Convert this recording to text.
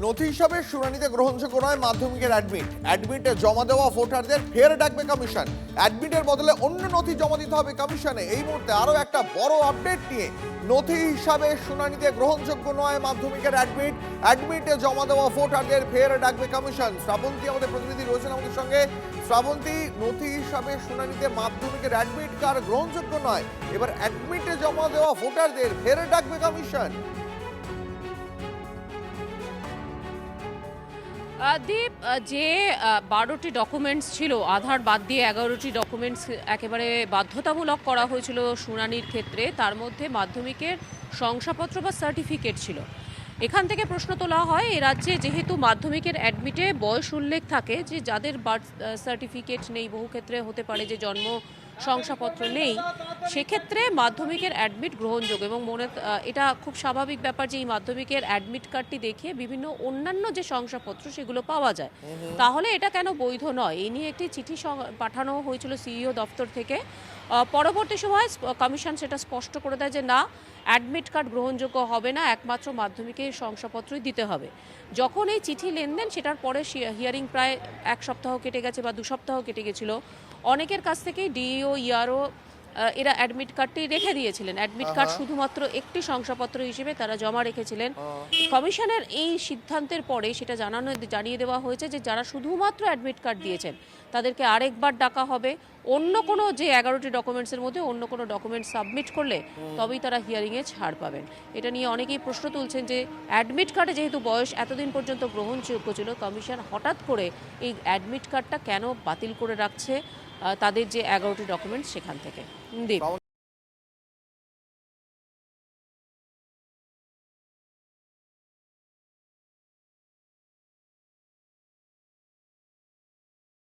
নথি হিসাবে শুনানিতে গ্রহণযোগ্য নয় মাধ্যমিকের অ্যাডমিটে জমা দেওয়া ভোটারদের ফের ডাকবে কমিশন। অ্যাডমিটের বদলে অন্য নথি জমা দিতে হবে কমিশনে। এই মুহূর্তে আরো একটা বড় আপডেট নিয়ে, নথি হিসাবে শুনানিতে গ্রহণযোগ্য নয় মাধ্যমিকের অ্যাডমিটে জমা দেওয়া ভোটারদের ফের ডাকবে কমিশন। শ্রাবন্তী আমাদের প্রতিনিধি রয়েছেন আমাদের সঙ্গে। শ্রাবন্তী, নথি হিসাবে শুনানিতে মাধ্যমিকের অ্যাডমিট কার্ড গ্রহণযোগ্য নয়, এবার অ্যাডমিটে জমা দেওয়া ভোটারদের ফের ডাকবে কমিশন। দীপ, যে 12টি ডকুমেন্টস ছিল, আধার বাদ দিয়ে 11টি ডকুমেন্টস একেবারে বাধ্যতামূলক করা হয়েছিল শুনানির ক্ষেত্রে, তার মধ্যে মাধ্যমিকের শংসাপত্র বা সার্টিফিকেট ছিল। এখান থেকে প্রশ্ন তোলা হয়, এ রাজ্যে যেহেতু মাধ্যমিকের অ্যাডমিটে বয়স উল্লেখ থাকে, যে যাদের বার্থ সার্টিফিকেট নেই, বহু ক্ষেত্রে হতে পারে যে জন্ম শংসাপত্র নেই, সেক্ষেত্রে মাধ্যমিকের অ্যাডমিট গ্রহণযোগ্য। এবং এটা খুব স্বাভাবিক ব্যাপার যে এই মাধ্যমিকের অ্যাডমিট কার্ডটি দেখিয়ে বিভিন্ন অন্যান্য যে শংসাপত্র সেগুলো পাওয়া যায়, তাহলে এটা কেন বৈধ নয়, এই নিয়ে একটি চিঠি পাঠানো হয়েছিল সিইও দপ্তর থেকে। পরবর্তী সময় কমিশন সেটা স্পষ্ট করে দেয় যে না, অ্যাডমিট কার্ড গ্রহণযোগ্য হবে না, একমাত্র মাধ্যমিকের শংসাপত্রই দিতে হবে। যখন এই চিঠি লেনদেন, সেটার পরে হিয়ারিং প্রায় 1 সপ্তাহ কেটে গেছে বা 2 সপ্তাহ কেটে গেছিল, অনেকের কাছ থেকেই ডিইও ইআরও এরা অ্যাডমিট কার্ডটি রেখে দিয়েছিলেন। অ্যাডমিট কার্ড শুধুমাত্র একটি শংসাপত্র হিসেবে তারা জমা রেখেছিলেন। কমিশনের এই সিদ্ধান্তের পরে সেটা জানিয়ে দেওয়া হয়েছে যে যারা শুধুমাত্র অ্যাডমিট কার্ড দিয়েছেন তাদেরকে আরেকবার ডাকা হবে। অন্য কোনো যে 11টি ডকুমেন্টসের মধ্যে অন্য কোনো ডকুমেন্ট সাবমিট করলে তবেই তারা হিয়ারিংয়ে ছাড় পাবেন। এটা নিয়ে অনেকেই প্রশ্ন তুলছেন যে অ্যাডমিট কার্ডে যেহেতু বয়স এতদিন পর্যন্ত গ্রহণযোগ্য ছিল, কমিশন হঠাৎ করে এই অ্যাডমিট কার্ডটা কেন বাতিল করে রাখছে তাদের যে 11টি ডকুমেন্টস সেখান থেকে। দীপ।